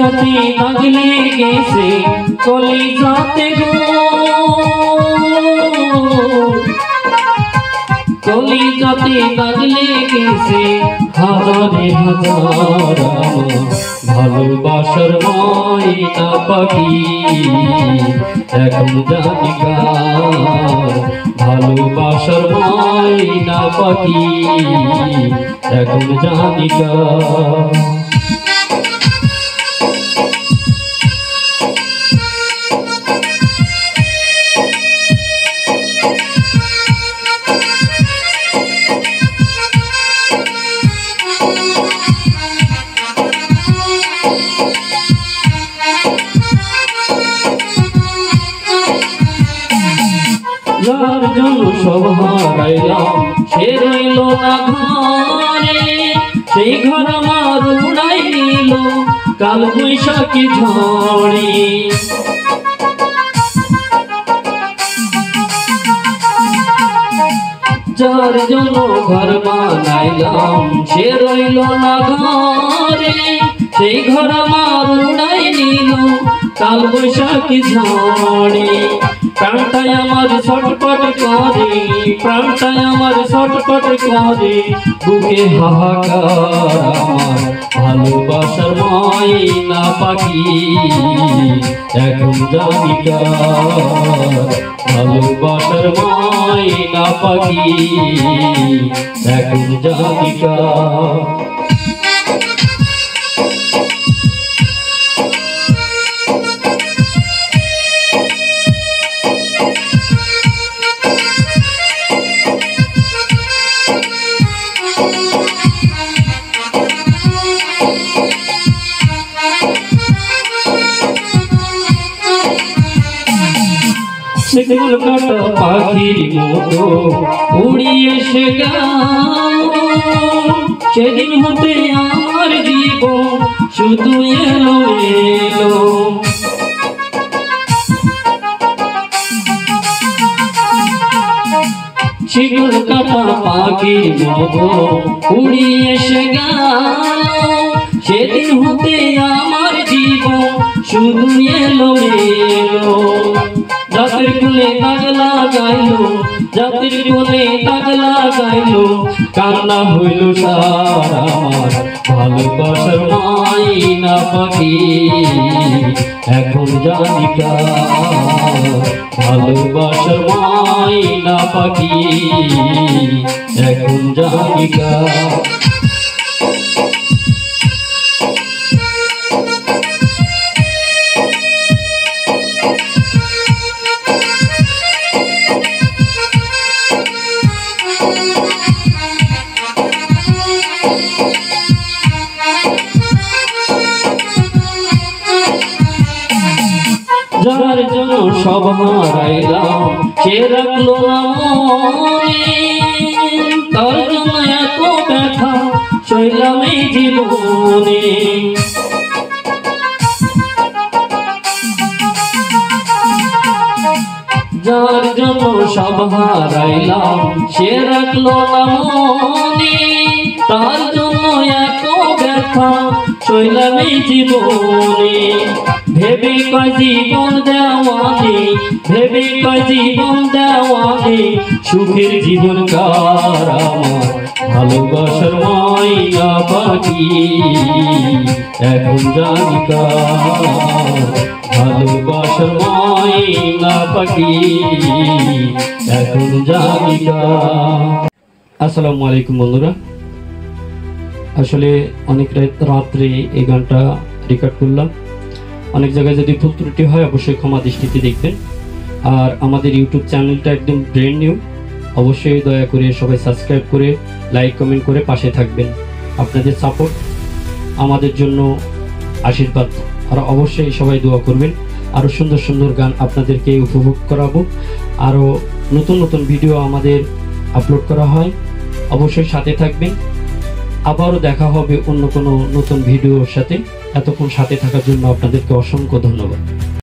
কলিজাতে দাগ লেগেছে কলিজাতে গো কলিজাতে দাগ লেগেছে হাজারে হাজার ভালোবাসার ময়না পাখি এখন জানি কার ভালোবাসার ময়না পাখি এখন জানি কার যার জন্য সব হারাইলাম সে রইল না ঘরে সেই ঘর আমার উড়াই নিল কাল বৈশাখী ঝড়ে যার জন্য ঘর বানাইলাম সে রইল না ঘরে সেই ঘর আমার উড়াই নিল কাল বৈশাখী ঝড়ে প্রাণটাই আমার ছটপট করে প্রাণটাই আমার ছটপট করে বুকে হাহাকার আমার ভালোবাসার ময়না পাখি এখন জানি কার ভালোবাসার ময়না পাখি এখন জানি কার শিকল কাটা পাখির মতো উড়িয়ে এসে গেল সেদিন হতে আমার জীবন শুধু এলো এলো শিকল কাটা পাখির মতো উড়িয়ে এসে গেল সেদিন হতে আমার জীবন শুধু এলো এলো জাতির কোলে দাগ লাগাইলো জাতির কোলে দাগ লাগাইলো কান্না হইল সার আমার ভালোবাসার ময়না পাখি এখন জানি কার ভালোবাসার ময়না পাখি এখন জানি কার যার জন্য সব হারাইলাম সে রাখলো না মনে তার জন্য এত ব্যথা সইলাম এই জীবনে যার জন্য সব হারাইলাম সে রাখলো না মনে তার জন্য এত ব্যথা সইলাম এই জীবনে ভেবে কয় জীবন দেওয়ানে ভেবে কয় জীবন দেওয়ানে সুখের জীবন কার আমার ভালোবাসার ময়না পাখি এখন জানি কার ভালোবাসার ময়না পাখি এখন জানি কার। আসসালামু আলাইকুম বন্ধুরা, আসলে অনেক রাত্রে এই গানটা রেকর্ড করলাম। অনেক জায়গায় যদি ভুল ত্রুটি হয় অবশ্যই ক্ষমা দৃষ্টিতে দেখবেন। আর আমাদের ইউটিউব চ্যানেলটা একদম ব্র্যান্ড নিউ, অবশ্যই দয়া করে সবাই সাবস্ক্রাইব করে লাইক কমেন্ট করে পাশে থাকবেন। আপনাদের সাপোর্ট আমাদের জন্য আশীর্বাদ। আর অবশ্যই সবাই দোয়া করবেন, আরও সুন্দর সুন্দর গান আপনাদেরকে উপভোগ করাবো। আরও নতুন নতুন ভিডিও আমাদের আপলোড করা হয়, অবশ্যই সাথে থাকবেন। আবারও দেখা হবে অন্য কোনো নতুন ভিডিওর সাথে। এতক্ষণ সাথে থাকার জন্য আপনাদেরকে অসংখ্য ধন্যবাদ।